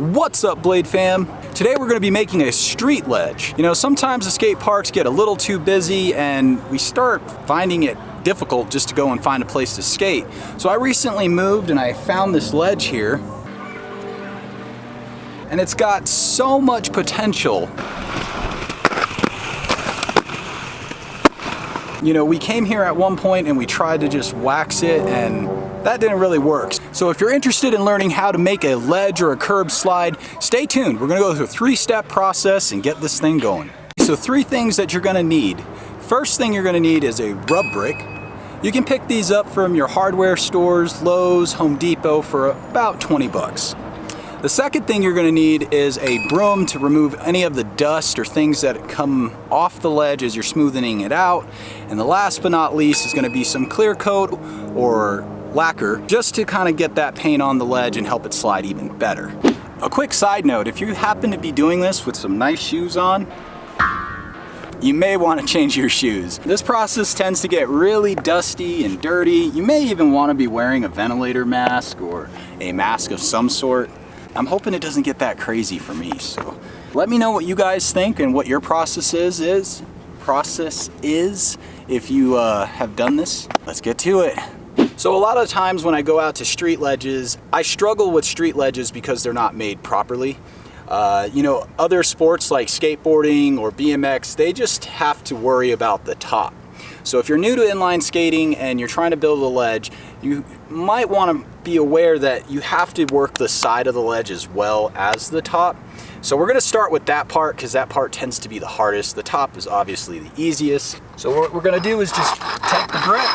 What's up, Blade fam? Today we're going to be making a street ledge. You know, sometimes the skate parks get a little too busy and we start finding it difficult just to go and find a place to skate. So I recently moved and I found this ledge here. And it's got so much potential. You know, we came here at one point and we tried to just wax it and that didn't really work. So if you're interested in learning how to make a ledge or a curb slide, stay tuned. We're gonna go through a 3-step process and get this thing going. So 3 things that you're gonna need. First thing you're gonna need is a rub brick. You can pick these up from your hardware stores, Lowe's, Home Depot for about 20 bucks. The second thing you're gonna need is a broom to remove any of the dust or things that come off the ledge as you're smoothing it out. And the last but not least is gonna be some clear coat or lacquer just to kind of get that paint on the ledge and help it slide even better. A quick side note, if you happen to be doing this with some nice shoes on, you may want to change your shoes. This process tends to get really dusty and dirty. You may even want to be wearing a ventilator mask or a mask of some sort. I'm hoping it doesn't get that crazy for me, so let me know what you guys think and what your process is if you have done this. Let's get to it. So a lot of times when I go out to street ledges, I struggle with street ledges because they're not made properly. You know, other sports like skateboarding or BMX, they just have to worry about the top. So if you're new to inline skating and you're trying to build a ledge, you might want to be aware that you have to work the side of the ledge as well as the top. So we're going to start with that part because that part tends to be the hardest. The top is obviously the easiest. So what we're going to do is just take the brick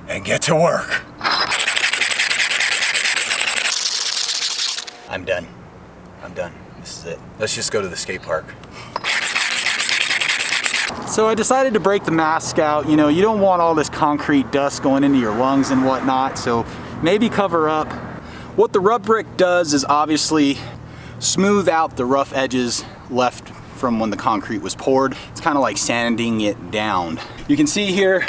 and get to work. I'm done. This is it. Let's just go to the skate park. So I decided to break the mask out. You know, you don't want all this concrete dust going into your lungs and whatnot, so maybe cover up. What the rub brick does is obviously smooth out the rough edges left from when the concrete was poured. It's kind of like sanding it down. You can see here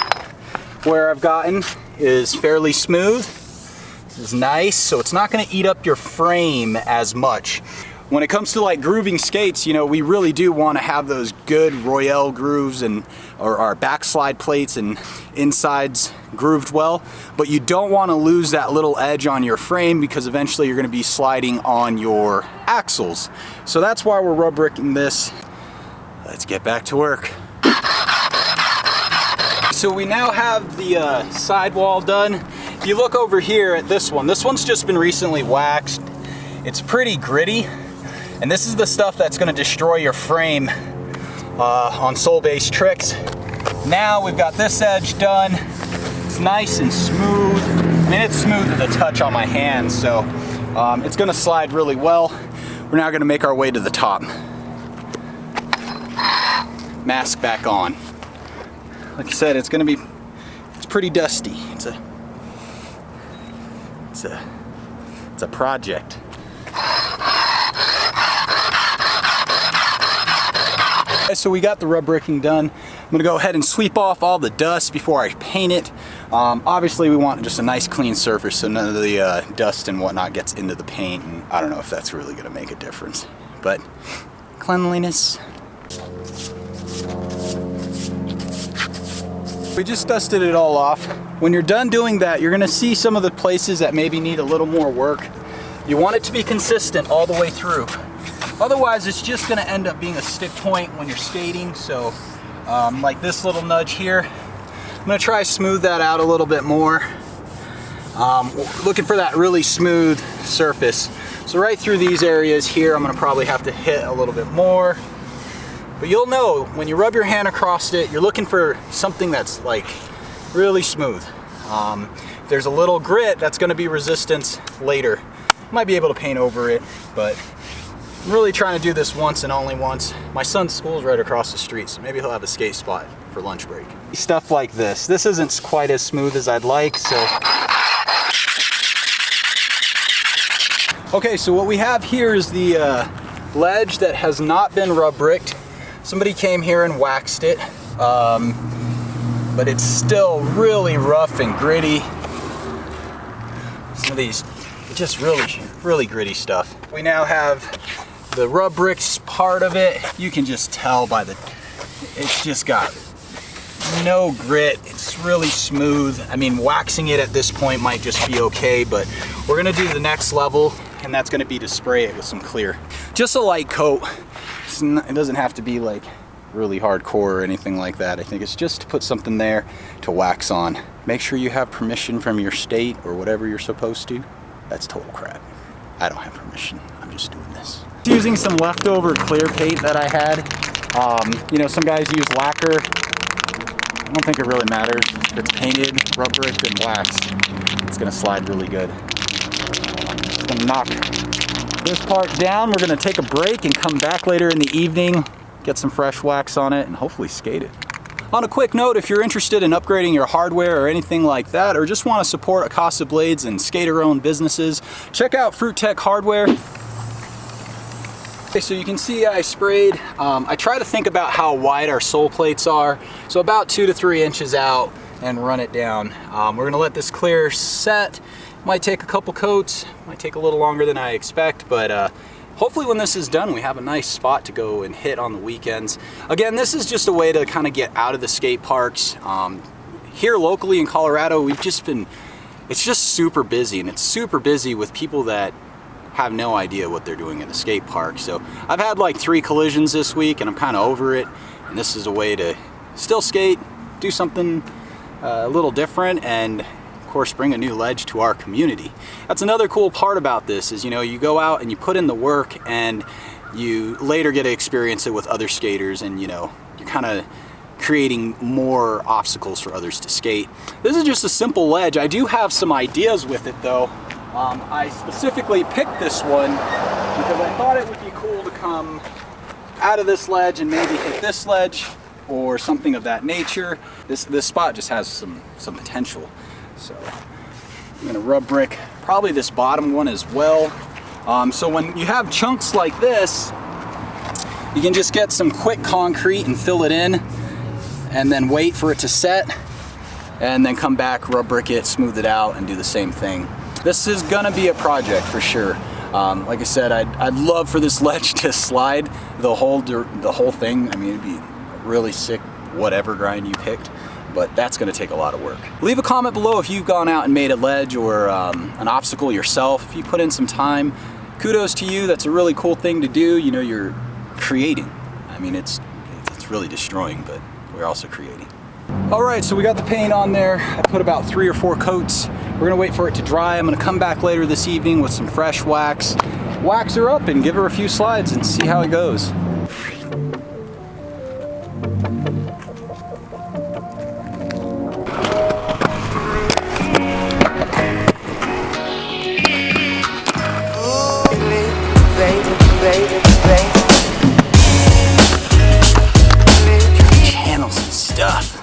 where I've gotten is fairly smooth. This is nice, so it's not going to eat up your frame as much. When it comes to like grooving skates, you know, we really do want to have those good Royale grooves or our backslide plates and insides grooved well, but you don't want to lose that little edge on your frame because eventually you're going to be sliding on your axles. So that's why we're rub bricking this. Let's get back to work. So we now have the sidewall done. If you look over here at this one's just been recently waxed. It's pretty gritty. And this is the stuff that's going to destroy your frame on sole-based tricks. Now we've got this edge done. It's nice and smooth. I mean, it's smooth to the touch on my hand, so it's going to slide really well. We're now going to make our way to the top. Mask back on. Like I said, it's pretty dusty. It's a project. So we got the rub bricking done. I'm gonna go ahead and sweep off all the dust before I paint it. Obviously we want just a nice clean surface so none of the dust and whatnot gets into the paint, and I don't know if that's really gonna make a difference, but cleanliness. We just dusted it all off. When you're done doing that, you're gonna see some of the places that maybe need a little more work. You want it to be consistent all the way through. Otherwise, it's just gonna end up being a stick point when you're skating. So like this little nudge here, I'm gonna try to smooth that out a little bit more. Looking for that really smooth surface. So right through these areas here, I'm gonna probably have to hit a little bit more. But you'll know when you rub your hand across it, you're looking for something that's like really smooth. If there's a little grit, that's gonna be resistance later. Might be able to paint over it, but I'm really trying to do this once and only once. My son's school is right across the street, so maybe he'll have a skate spot for lunch break. Stuff like this. This isn't quite as smooth as I'd like, so. Okay, so what we have here is the ledge that has not been rub bricked. Somebody came here and waxed it, but it's still really rough and gritty. Some of these just really really gritty stuff. We now have the rub bricks part of it. You can just tell by it's just got no grit. It's really smooth. I mean, waxing it at this point might just be okay, but we're gonna do the next level, and that's gonna be to spray it with some clear. Just a light coat. It doesn't have to be like really hardcore or anything like that. I think it's just to put something there to wax on. Make sure you have permission from your state or whatever you're supposed to. That's total crap. I don't have permission. I'm just doing this. Using some leftover clear paint that I had. You know, some guys use lacquer. I don't think it really matters. If it's painted, rub brick, and waxed, it's gonna slide really good. Just gonna knock this part down. We're gonna take a break and come back later in the evening, get some fresh wax on it, and hopefully skate it. On a quick note, if you're interested in upgrading your hardware or anything like that, or just want to support Acosta Blades and skater-owned businesses, check out Fruit Tech Hardware. Okay, so you can see I sprayed. I try to think about how wide our sole plates are, so about 2 to 3 inches out, and run it down. We're gonna let this clear set. Might take a couple coats, might take a little longer than I expect, but hopefully when this is done, we have a nice spot to go and hit on the weekends. Again, this is just a way to kind of get out of the skate parks. Here locally in Colorado, it's just super busy, and it's super busy with people that have no idea what they're doing in the skate park. So I've had like 3 collisions this week, and I'm kind of over it. And this is a way to still skate, do something a little different, and of course bring a new ledge to our community. That's another cool part about this is, you know, you go out and you put in the work, and you later get to experience it with other skaters, and you know, you're kind of creating more obstacles for others to skate. This is just a simple ledge. I do have some ideas with it though. I specifically picked this one because I thought it would be cool to come out of this ledge and maybe hit this ledge or something of that nature. This spot just has some potential. So I'm gonna rub brick probably this bottom one as well. So when you have chunks like this, you can just get some quick concrete and fill it in, and then wait for it to set, and then come back, rub brick it, smooth it out, and do the same thing. This is gonna be a project for sure. Like I said, I'd love for this ledge to slide the whole thing. I mean, it'd be really sick, whatever grind you picked, but that's gonna take a lot of work. Leave a comment below if you've gone out and made a ledge or an obstacle yourself. If you put in some time, kudos to you. That's a really cool thing to do. You know, you're creating. I mean, it's really destroying, but we're also creating. All right, so we got the paint on there. I put about 3 or 4 coats. We're gonna wait for it to dry. I'm gonna come back later this evening with some fresh wax, wax her up and give her a few slides and see how it goes. Channels and stuff.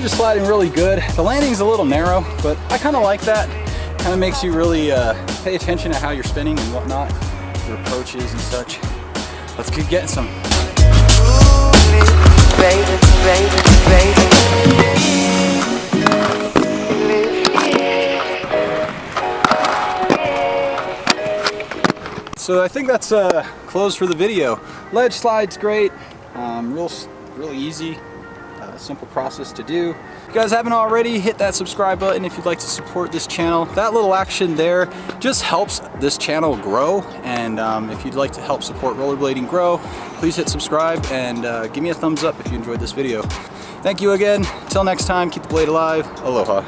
Sliding really good. The landing's a little narrow, but I kind of like that. Kind of makes you really pay attention to how you're spinning and whatnot, your approaches and such. Let's keep getting some. So I think that's closed for the video. Ledge slide's great, really easy. Simple process to do. If you guys haven't already, hit that subscribe button if you'd like to support this channel. That little action there just helps this channel grow, and if you'd like to help support rollerblading grow, please hit subscribe and give me a thumbs up if you enjoyed this video. Thank you again. Until next time, keep the blade alive. Aloha.